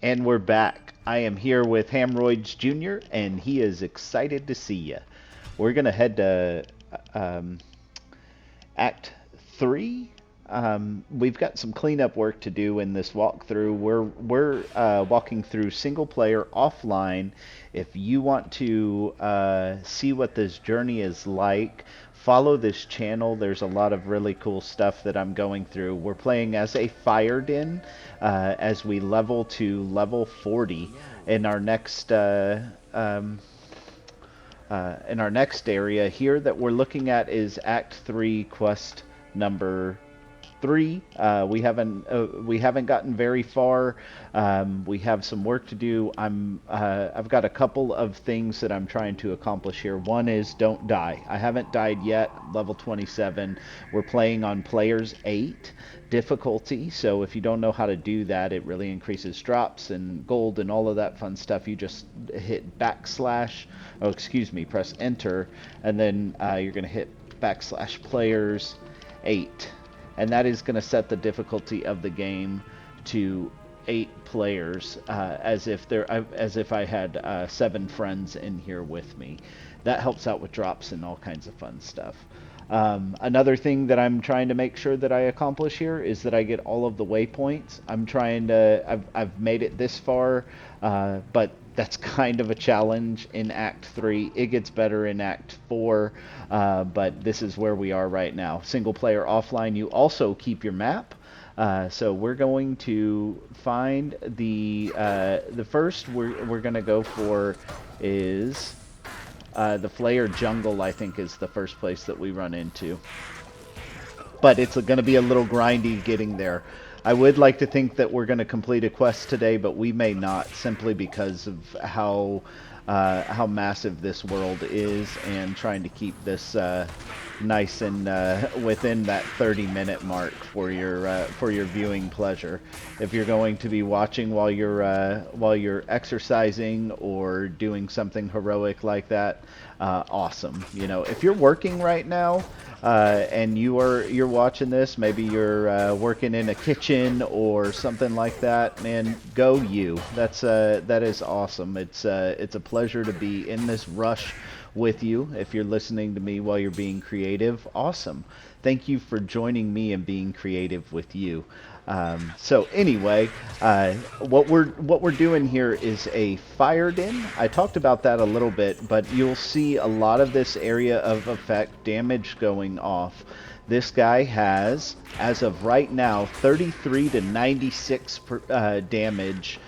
And we're back. I am here with Hamroids Jr., and he is excited to see you. We're going to head to um, Act 3. We've got some cleanup work to do in this walkthrough. We're walking through single player offline. If you want to see what this journey is like, follow this channel. There's a lot of really cool stuff that I'm going through. We're playing as a fire den as we level to level 40 in our next area here that we're looking at is Act 3, quest number 3. We haven't gotten very far. We have some work to do. I've got a couple of things that I'm trying to accomplish here. One is don't die. I haven't died yet. Level 27. We're playing on Players 8 difficulty, so if you don't know how to do that, it really increases drops and gold and all of that fun stuff. You just hit backslash, oh excuse me, press enter, and then you're going to hit backslash players 8, and that is going to set the difficulty of the game to 8 players, as if I had 7 friends in here with me. That helps out with drops and all kinds of fun stuff. Another thing that I'm trying to make sure that I accomplish here is that I get all of the waypoints. I've made it this far, but that's kind of a challenge in Act 3. It gets better in Act 4, but this is where we are right now. Single player offline, you also keep your map. So we're going to find the first we're going to go for is the Flayer Jungle, I think, is the first place that we run into. But it's going to be a little grindy getting there. I would like to think that we're going to complete a quest today, but we may not, simply because of how massive this world is, and trying to keep this nice and within that 30-minute mark for your viewing pleasure. If you're going to be watching while you're exercising or doing something heroic like that, awesome. You know, if you're working right now and you're watching this, maybe you're working in a kitchen or something like that, man, go you. That is awesome. It's a pleasure to be in this rush with you. If you're listening to me while you're being creative, awesome. Thank you for joining me and being creative with you. So anyway, what we're doing here is a fire den. I talked about that a little bit, but you'll see a lot of this area of effect damage going off. This guy has, as of right now, 33 to 96 damage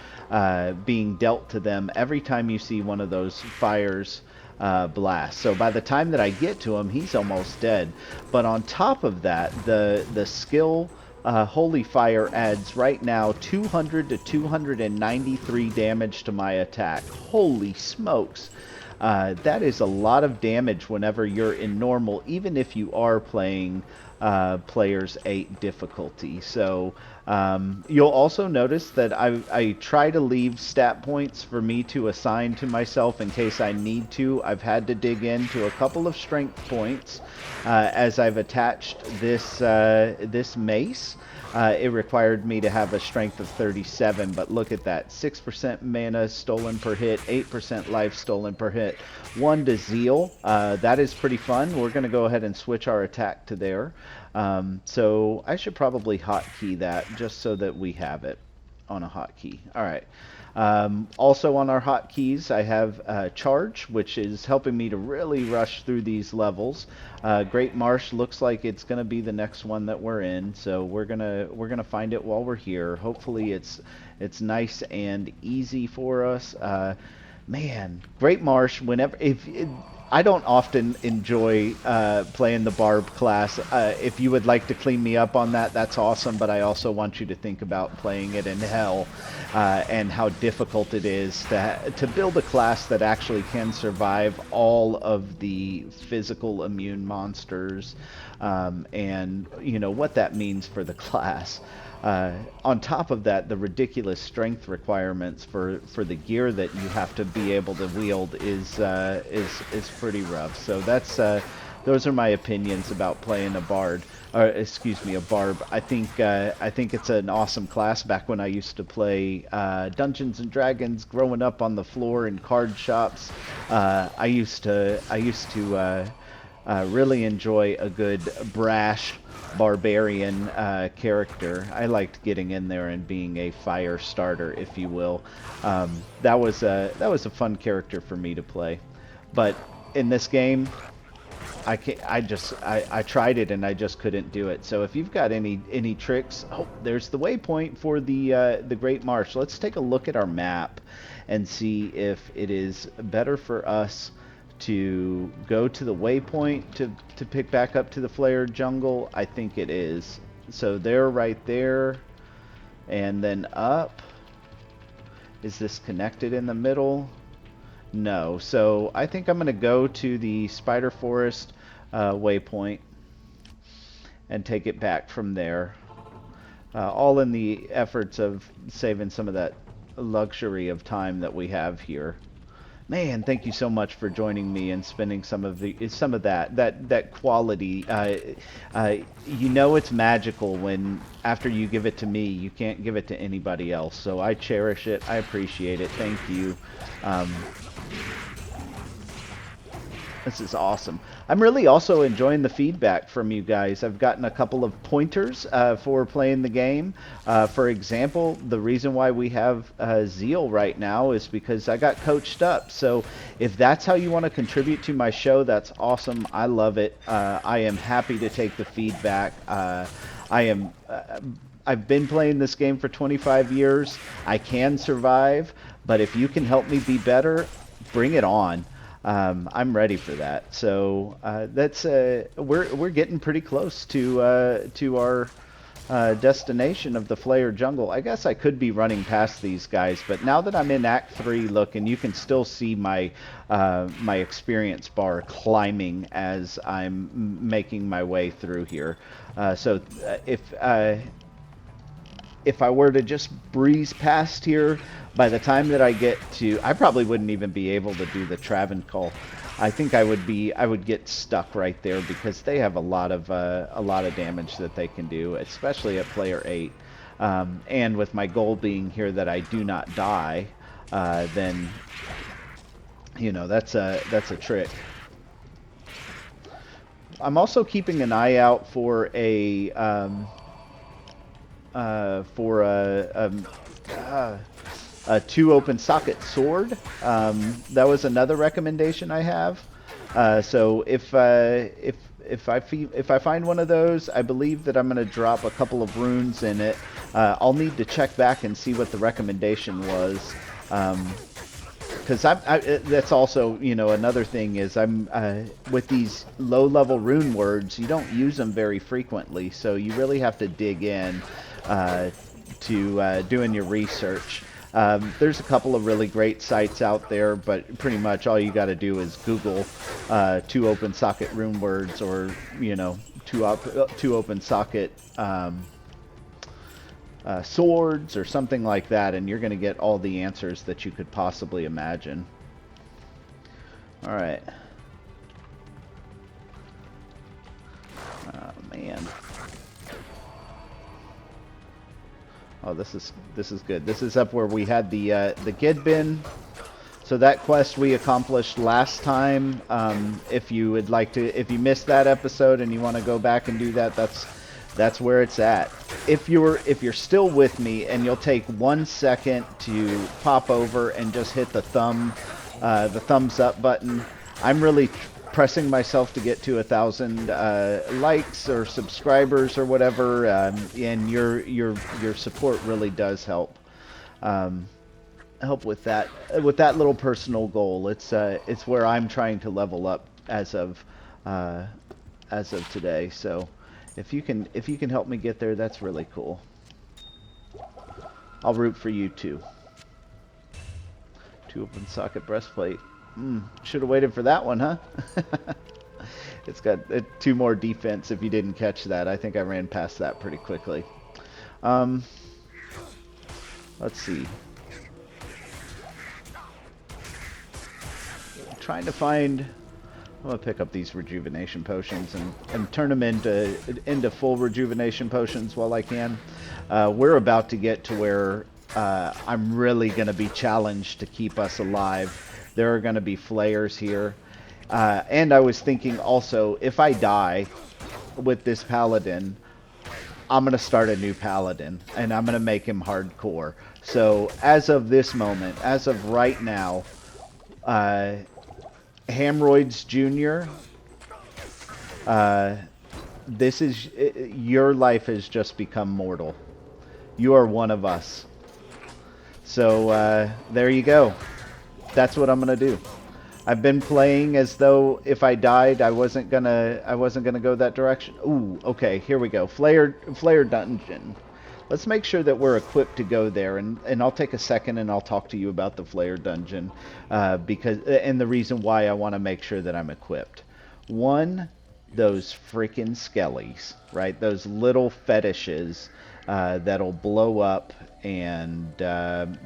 being dealt to them every time you see one of those fires blast. So by the time that I get to him, he's almost dead. But on top of that, the skill Holy Fire adds right now 200 to 293 damage to my attack. Holy smokes. That is a lot of damage whenever you're in normal, even if you are playing Players 8 difficulty. So you'll also notice that I try to leave stat points for me to assign to myself in case I need to. I've had to dig into a couple of strength points as I've attached this mace. It required me to have a strength of 37, but look at that. 6% mana stolen per hit, 8% life stolen per hit, 1 to zeal. That is pretty fun. We're going to go ahead and switch our attack to there. So I should probably hotkey that just so that we have it on a hotkey. All right. Also on our hotkeys, I have Charge, which is helping me to really rush through these levels. Great Marsh looks like it's going to be the next one that we're in, so we're gonna find it while we're here. Hopefully, it's nice and easy for us. Man, Great Marsh. I don't often enjoy playing the Barb class. If you would like to clean me up on that, that's awesome, but I also want you to think about playing it in Hell and how difficult it is to build a class that actually can survive all of the physical immune monsters, and you know what that means for the class. On top of that, the ridiculous strength requirements for the gear that you have to be able to wield is pretty rough. So those are my opinions about playing a bard, or excuse me, a barb. I think it's an awesome class. Back when I used to play Dungeons and Dragons, growing up on the floor in card shops, I used to really enjoy a good brash barbarian character. I liked getting in there and being a fire starter, if you will. That was a fun character for me to play. But in this game, I tried it and I just couldn't do it. So if you've got any tricks, oh, there's the waypoint for the Great Marsh. Let's take a look at our map and see if it is better for us to go to the waypoint to pick back up to the Flayer Jungle. I think it is. So they're right there, and then up. Is this connected in the middle? No. So I think I'm going to go to the Spider Forest waypoint and take it back from there. All in the efforts of saving some of that luxury of time that we have here. Man, thank you so much for joining me and spending some of that quality. You know it's magical when after you give it to me, you can't give it to anybody else. So I cherish it. I appreciate it. Thank you. This is awesome. I'm really also enjoying the feedback from you guys. I've gotten a couple of pointers for playing the game. For example, the reason why we have Zeal right now is because I got coached up. So if that's how you want to contribute to my show, that's awesome. I love it. I am happy to take the feedback. I've been playing this game for 25 years. I can survive, but if you can help me be better, bring it on. I'm ready for that. So that's we're getting pretty close to our destination of the Flayer Jungle. I guess I could be running past these guys, but now that I'm in Act 3, look, and you can still see my my experience bar climbing as I'm making my way through here. So if I were to just breeze past here, by the time that I get to, I probably wouldn't even be able to do the Travancore. I think I would get stuck right there because they have a lot of damage that they can do, especially at player 8. And with my goal being here that I do not die, then you know that's a trick. I'm also keeping an eye out for a two open socket sword. That was another recommendation I have. So if I find one of those, I believe that I'm going to drop a couple of runes in it. I'll need to check back and see what the recommendation was. Because that's also, you know, another thing is with these low-level rune words, you don't use them very frequently, so you really have to dig in to doing your research. There's a couple of really great sites out there, but pretty much all you got to do is Google two open socket rune words, or you know, two open socket swords or something like that, and you're going to get all the answers that you could possibly imagine. All right. Oh man. Oh, this is good. This is up where we had the Gidbin. So that quest we accomplished last time. If you would like to, if you missed that episode and you want to go back and do that, that's where it's at. If you're still with me and you'll take 1 second to pop over and just hit the thumbs up button. I'm really pressing myself to get to 1,000 likes or subscribers or whatever, and your support really does help with that little personal goal. It's where I'm trying to level up as of today. So if you can help me get there, that's really cool. I'll root for you too. Two open socket breastplate. Should have waited for that one, huh? It's got 2 more defense if you didn't catch that. I think I ran past that pretty quickly. Let's see. I'm trying to find I'm gonna pick up these rejuvenation potions and turn them into full rejuvenation potions while I can. We're about to get to where I'm really gonna be challenged to keep us alive. There are gonna be flayers here. And I was thinking also, if I die with this paladin, I'm going to start a new paladin, and I'm going to make him hardcore. So, as of this moment, as of right now, Hamroids Jr., this is, your life has just become mortal. You are one of us. So, there you go. That's what I'm going to do. I've been playing as though if I died, I wasn't gonna go that direction. Ooh, okay, here we go. Flayer Dungeon. Let's make sure that we're equipped to go there, and I'll take a second and I'll talk to you about the Flayer Dungeon, and the reason why I want to make sure that I'm equipped. One, those freaking skellies, right? Those little fetishes that'll blow up and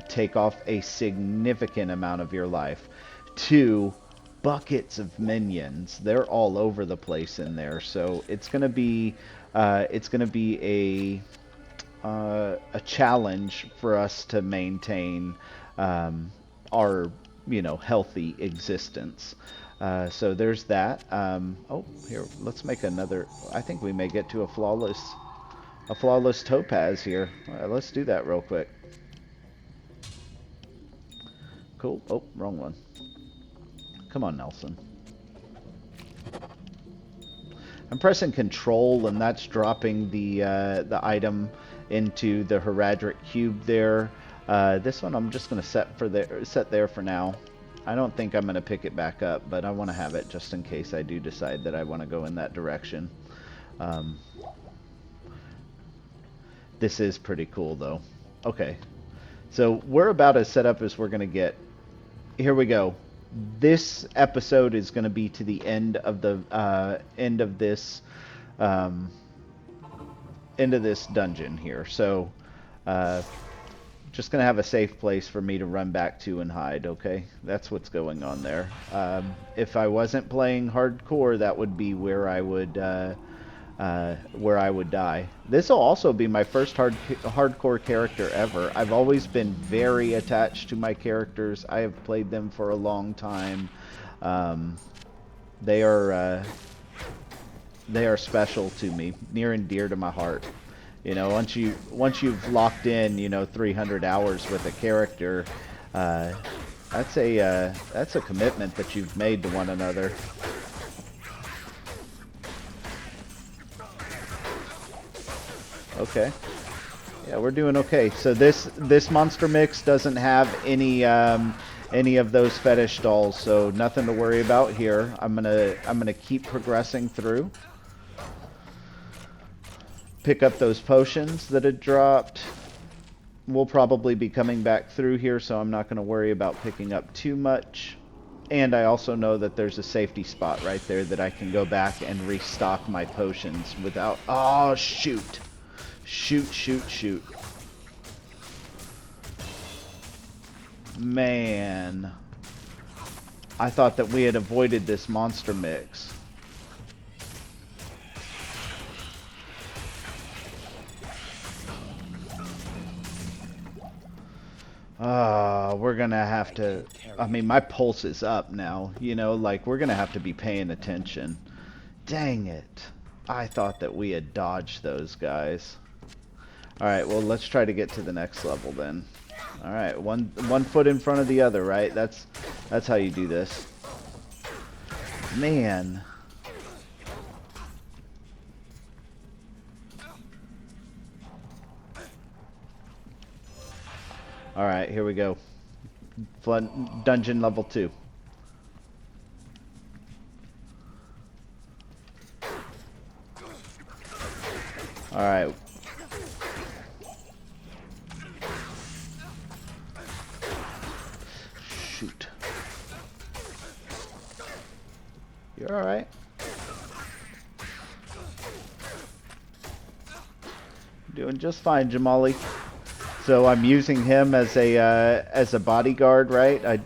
take off a significant amount of your life. Two, buckets of minions. They're all over the place in there, so it's gonna be a challenge for us to maintain our healthy existence. So there's that. Oh, here, let's make another. I think we may get to a flawless topaz here. Let's do that real quick. Cool. Oh, wrong one. Come on, Nelson. I'm pressing Control, and that's dropping the item into the Heraldric Cube there. This one I'm just going to set there for now. I don't think I'm going to pick it back up, but I want to have it just in case I do decide that I want to go in that direction. This is pretty cool, though. Okay, so we're about as set up as we're going to get. Here we go. This episode is going to be to the end of the end of this dungeon here. So just going to have a safe place for me to run back to and hide. Okay, that's what's going on there. If I wasn't playing hardcore, that would be where I would die. This will also be my first hardcore character ever. I've always been very attached to my characters. I have played them for a long time. They are special to me, near and dear to my heart. You know, once you've locked in, 300 hours with a character, that's a commitment that you've made to one another. Okay. Yeah, we're doing okay. So this monster mix doesn't have any of those fetish dolls, so nothing to worry about here. I'm gonna keep progressing through. Pick up those potions that had dropped. We'll probably be coming back through here, so I'm not gonna worry about picking up too much. And I also know that there's a safety spot right there that I can go back and restock my potions without. Oh shoot! Shoot. Man. I thought that we had avoided this monster mix. We're gonna have to. I mean, my pulse is up now. Like, we're gonna have to be paying attention. Dang it. I thought that we had dodged those guys. Alright, well, let's try to get to the next level then. Alright, one foot in front of the other, right? That's how you do this. Man. Alright, here we go. Dungeon level 2. Alright. Shoot. You're alright. Doing just fine, Jamali. So I'm using him as a bodyguard, right?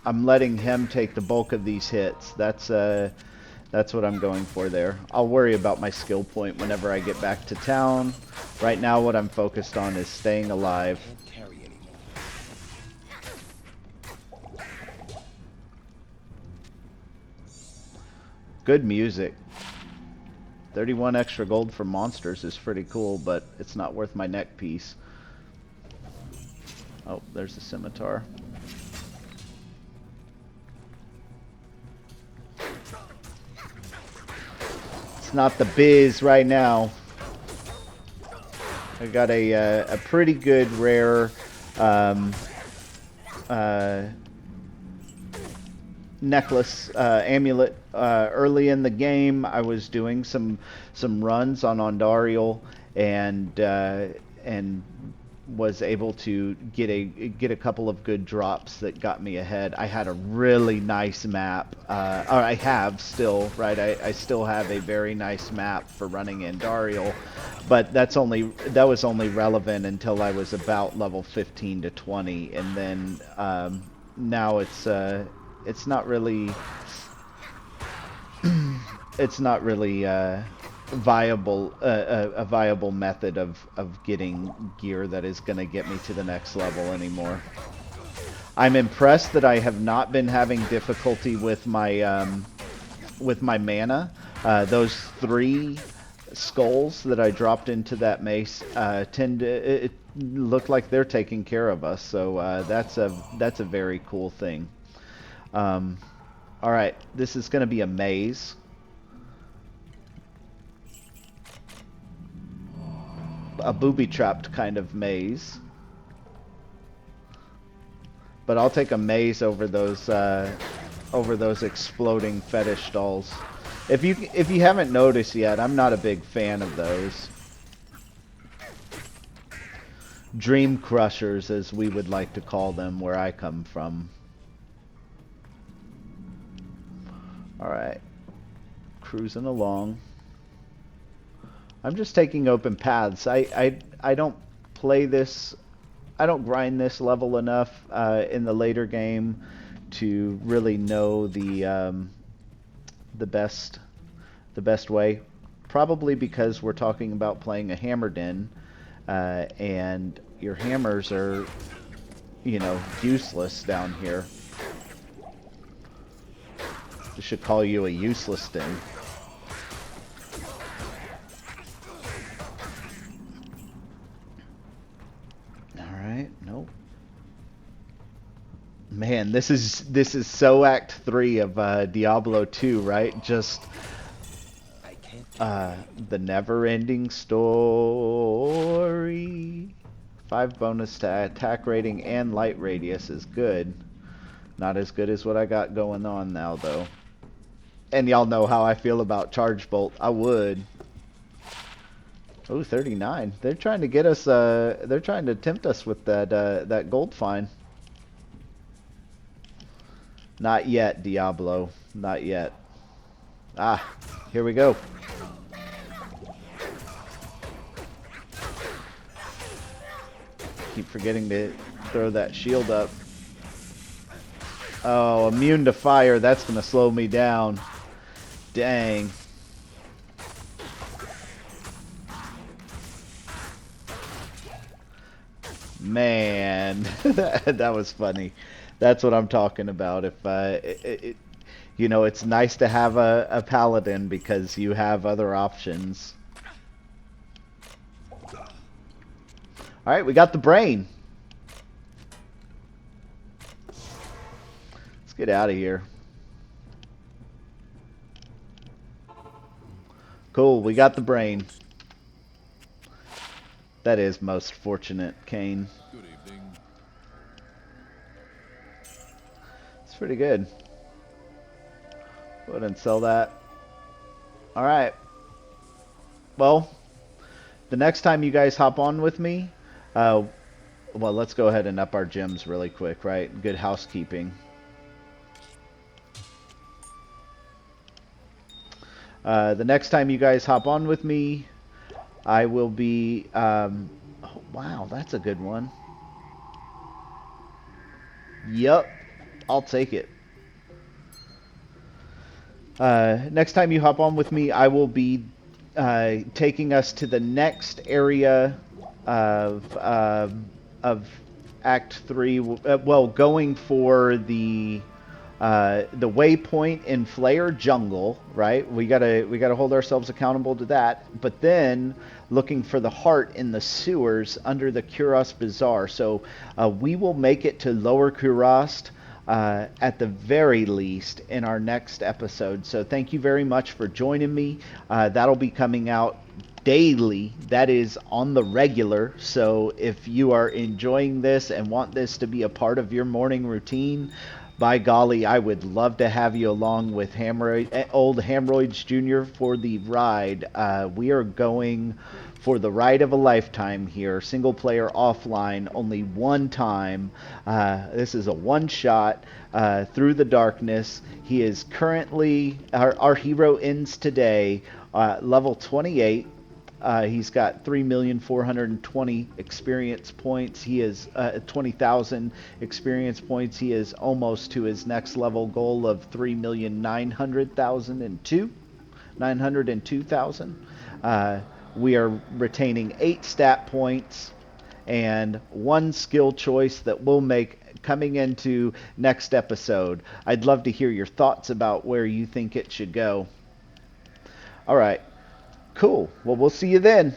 I'm letting him take the bulk of these hits. That's what I'm going for there. I'll worry about my skill point whenever I get back to town. Right now what I'm focused on is staying alive. Good music. 31 extra gold for monsters is pretty cool, but it's not worth my neck piece. Oh, there's the scimitar. It's not the biz right now. I got a pretty good rare necklace amulet early in the game. I was doing some runs on Ondariel and was able to get a couple of good drops that got me ahead. I had a really nice map, or I have still, right? I still have a very nice map for running Ondariel, but that was only relevant until I was about level 15 to 20, and then now it's not really viable a viable method of getting gear that is going to get me to the next level anymore. I'm impressed that I have not been having difficulty with my mana. Those 3 skulls that I dropped into that mace tend to look like they're taking care of us, so that's a very cool thing. Alright, this is going to be a maze. A booby-trapped kind of maze. But I'll take a maze over those exploding fetish dolls. If you haven't noticed yet, I'm not a big fan of those. Dream crushers, as we would like to call them where I come from. Alright. Cruising along. I'm just taking open paths. I don't play this, I don't grind this level enough in the later game to really know the best way. Probably because we're talking about playing a hammer den, and your hammers are, you know, useless down here. They should call you a useless den. Nope. Man, this is so Act 3 of Diablo 2, right? Just the never-ending story. 5 bonus to attack rating and light radius is good. Not as good as what I got going on now, though. And y'all know how I feel about Charge Bolt. I would. Oh, 39. They're trying to get us, they're trying to tempt us with that gold find. Not yet, Diablo. Not yet. Ah, here we go. Keep forgetting to throw that shield up. Oh, immune to fire. That's going to slow me down. Dang. Man, that was funny. That's what I'm talking about. If you know, it's nice to have a paladin because you have other options. All right, we got the brain. Let's get out of here. Cool, we got the brain. That is most fortunate, Kane. Good evening. It's pretty good. Go ahead and sell that. Alright. Well, the next time you guys hop on with me, well, let's go ahead and up our gems really quick, right? Good housekeeping. The next time you guys hop on with me, I will be, oh, wow, that's a good one. Yup. I'll take it. Next time you hop on with me, I will be taking us to the next area of Act 3. Well, going for the waypoint in Flayer Jungle, right? We gotta hold ourselves accountable to that. But then looking for the heart in the sewers under the Kuros Bazaar. So we will make it to Lower Kuros at the very least in our next episode. So thank you very much for joining me. That'll be coming out daily. That is on the regular. So if you are enjoying this and want this to be a part of your morning routine, by golly, I would love to have you along with old Hamroids Jr. for the ride. We are going for the ride of a lifetime here. Single player offline, only one time. This is a one shot through the darkness. He is currently, our hero ends today, level 28. He's got 3,420,000 experience points. He is 20,000 experience points. He is almost to his next level goal of 902,000. We are retaining 8 stat points and 1 skill choice that we'll make coming into next episode. I'd love to hear your thoughts about where you think it should go. All right. Cool. Well, we'll see you then.